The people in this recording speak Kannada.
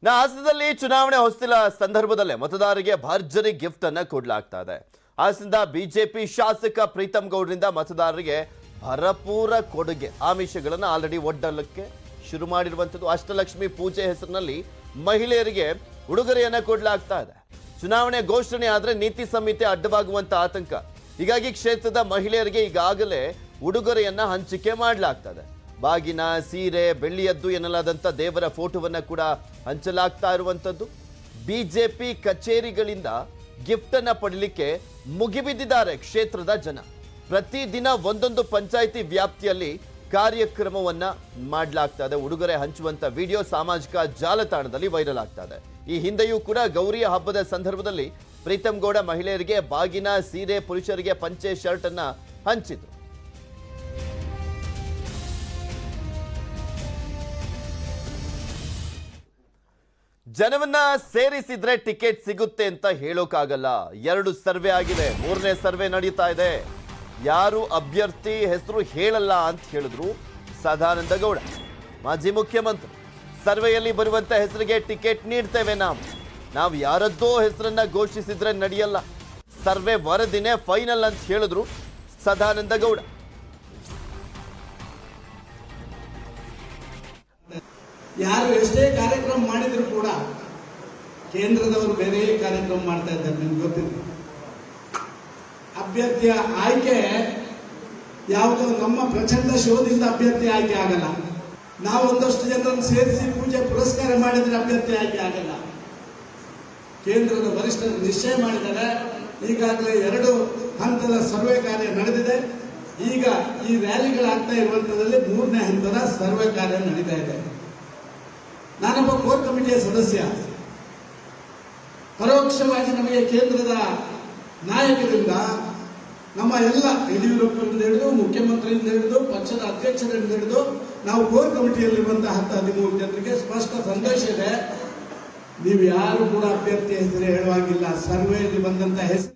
ಹಾಸನದಲ್ಲಿ ಚುನಾವಣೆ ಹೊಸ್ತಿಲ ಸಂದರ್ಭದಲ್ಲೇ ಮತದಾರರಿಗೆ ಭರ್ಜರಿ ಗಿಫ್ಟ್ ಅನ್ನು ಕೊಡಲಾಗ್ತಾ ಇದೆ. ಹಾಸನದ ಬಿಜೆಪಿ ಶಾಸಕ ಪ್ರೀತಮ್ ಗೌಡ್ರಿಂದ ಮತದಾರರಿಗೆ ಭರಪೂರ ಕೊಡುಗೆ ಆಮಿಷಗಳನ್ನು ಆಲ್ರೆಡಿ ಒಡ್ಡಲಕ್ಕೆ ಶುರು ಮಾಡಿರುವಂತದ್ದು. ಅಷ್ಟಲಕ್ಷ್ಮಿ ಪೂಜೆ ಹೆಸರಿನಲ್ಲಿ ಮಹಿಳೆಯರಿಗೆ ಉಡುಗೊರೆಯನ್ನ ಕೊಡಲಾಗ್ತಾ ಇದೆ. ಚುನಾವಣೆ ಘೋಷಣೆ ಆದ್ರೆ ನೀತಿ ಸಂಹಿತೆ ಅಡ್ಡವಾಗುವಂತ ಆತಂಕ. ಹೀಗಾಗಿ ಕ್ಷೇತ್ರದ ಮಹಿಳೆಯರಿಗೆ ಈಗಾಗಲೇ ಉಡುಗೊರೆಯನ್ನ ಹಂಚಿಕೆ ಮಾಡಲಾಗ್ತದೆ. ಬಾಗಿನ, ಸೀರೆ, ಬೆಳ್ಳಿಯದ್ದು ಎನ್ನಲಾದಂಥ ದೇವರ ಫೋಟೋವನ್ನ ಕೂಡ ಹಂಚಲಾಗ್ತಾ ಇರುವಂಥದ್ದು. ಬಿಜೆಪಿ ಕಚೇರಿಗಳಿಂದ ಗಿಫ್ಟ್ ಅನ್ನ ಪಡಲಿಕ್ಕೆ ಮುಗಿಬಿದ್ದಿದ್ದಾರೆ ಕ್ಷೇತ್ರದ ಜನ. ಪ್ರತಿದಿನ ಒಂದೊಂದು ಪಂಚಾಯಿತಿ ವ್ಯಾಪ್ತಿಯಲ್ಲಿ ಕಾರ್ಯಕ್ರಮವನ್ನ ಮಾಡಲಾಗ್ತಾ ಇದೆ. ಉಡುಗೊರೆ ಹಂಚುವಂತ ವಿಡಿಯೋ ಸಾಮಾಜಿಕ ಜಾಲತಾಣದಲ್ಲಿ ವೈರಲ್ ಆಗ್ತಾ ಇದೆ. ಈ ಹಿಂದೆಯೂ ಕೂಡ ಗೌರಿಯ ಹಬ್ಬದ ಸಂದರ್ಭದಲ್ಲಿ ಪ್ರೀತಮ್ ಗೌಡ ಮಹಿಳೆಯರಿಗೆ ಬಾಗಿನ, ಸೀರೆ, ಪುರುಷರಿಗೆ ಪಂಚೆ, ಶರ್ಟ್ ಅನ್ನ ಹಂಚಿದ್ರು. ಜನವನ್ನ ಸೇರಿಸಿದ್ರೆ ಟಿಕೆಟ್ ಸಿಗುತ್ತೆ ಅಂತ ಹೇಳೋಕ್ಕಾಗಲ್ಲ. 2 ಸರ್ವೆ ಆಗಿದೆ, 3ನೇ ಸರ್ವೆ ನಡೀತಾ ಇದೆ. ಯಾರು ಅಭ್ಯರ್ಥಿ ಹೆಸರು ಹೇಳಲ್ಲ ಅಂತ ಹೇಳಿದ್ರು ಸದಾನಂದ ಗೌಡ, ಮಾಜಿ ಮುಖ್ಯಮಂತ್ರಿ. ಸರ್ವೆಯಲ್ಲಿ ಬರುವಂತ ಹೆಸರಿಗೆ ಟಿಕೆಟ್ ನೀಡ್ತೇವೆ. ನಾವು ಯಾರದ್ದೋ ಹೆಸರನ್ನ ಘೋಷಿಸಿದ್ರೆ ನಡೆಯಲ್ಲ. ಸರ್ವೆ ವರದಿನೇ ಫೈನಲ್ ಅಂತ ಹೇಳಿದ್ರು ಸದಾನಂದ ಗೌಡ. ಯಾರು ಎಷ್ಟೇ ಕಾರ್ಯಕ್ರಮ ಮಾಡಿದ್ರು ಕೂಡ ಕೇಂದ್ರದವರು ಬೇರೆ ಕಾರ್ಯಕ್ರಮ ಮಾಡ್ತಾ ಇದ್ದಾರೆ. ನಿಮ್ಗೆ ಗೊತ್ತಿದೆ, ಅಭ್ಯರ್ಥಿಯ ಆಯ್ಕೆ ಯಾವುದೋ ನಮ್ಮ ಪ್ರಚಂಡ ಶೋದಿಂದ ಅಭ್ಯರ್ಥಿ ಆಯ್ಕೆ ಆಗಲ್ಲ. ನಾವು ಒಂದಷ್ಟು ಜನರನ್ನು ಸೇರಿಸಿ ಪೂಜೆ ಪುರಸ್ಕಾರ ಮಾಡಿದ್ರೆ ಅಭ್ಯರ್ಥಿ ಆಯ್ಕೆ ಆಗಲ್ಲ. ಕೇಂದ್ರದ ವರಿಷ್ಠರು ನಿಶ್ಚಯ ಮಾಡಿದ್ದಾರೆ. ಈಗಾಗಲೇ 2 ಹಂತದ ಸರ್ವೆ ಕಾರ್ಯ ನಡೆದಿದೆ. ಈಗ ಈ ರ್ಯಾಲಿಗಳಾಗ್ತಾ ಇರುವಂತದಲ್ಲಿ 3ನೇ ಹಂತದ ಸರ್ವೆ ಕಾರ್ಯ ನಡೀತಾ ಇದೆ. ನಾನೊಬ್ಬ ಕೋರ್ ಕಮಿಟಿಯ ಸದಸ್ಯ. ಪರೋಕ್ಷವಾಗಿ ನಮಗೆ ಕೇಂದ್ರದ ನಾಯಕರಿಂದ, ನಮ್ಮ ಎಲ್ಲ ಯಡಿಯೂರಪ್ಪರಿಂದ ಹಿಡಿದು, ಮುಖ್ಯಮಂತ್ರಿಯಿಂದ ಹಿಡಿದು, ಪಕ್ಷದ ಅಧ್ಯಕ್ಷರಿಂದ ಹಿಡಿದು, ನಾವು ಕೋರ್ ಕಮಿಟಿಯಲ್ಲಿರುವಂತಹ 13 ಜನರಿಗೆ ಸ್ಪಷ್ಟ ಸಂದೇಶ ಇದೆ. ನೀವು ಯಾರು ಕೂಡ ಅಭ್ಯರ್ಥಿ ಹೆಸರು ಹೇಳುವಾಗಿಲ್ಲ. ಸರ್ವೆಯಲ್ಲಿ ಬಂದಂತ ಹೆಸರು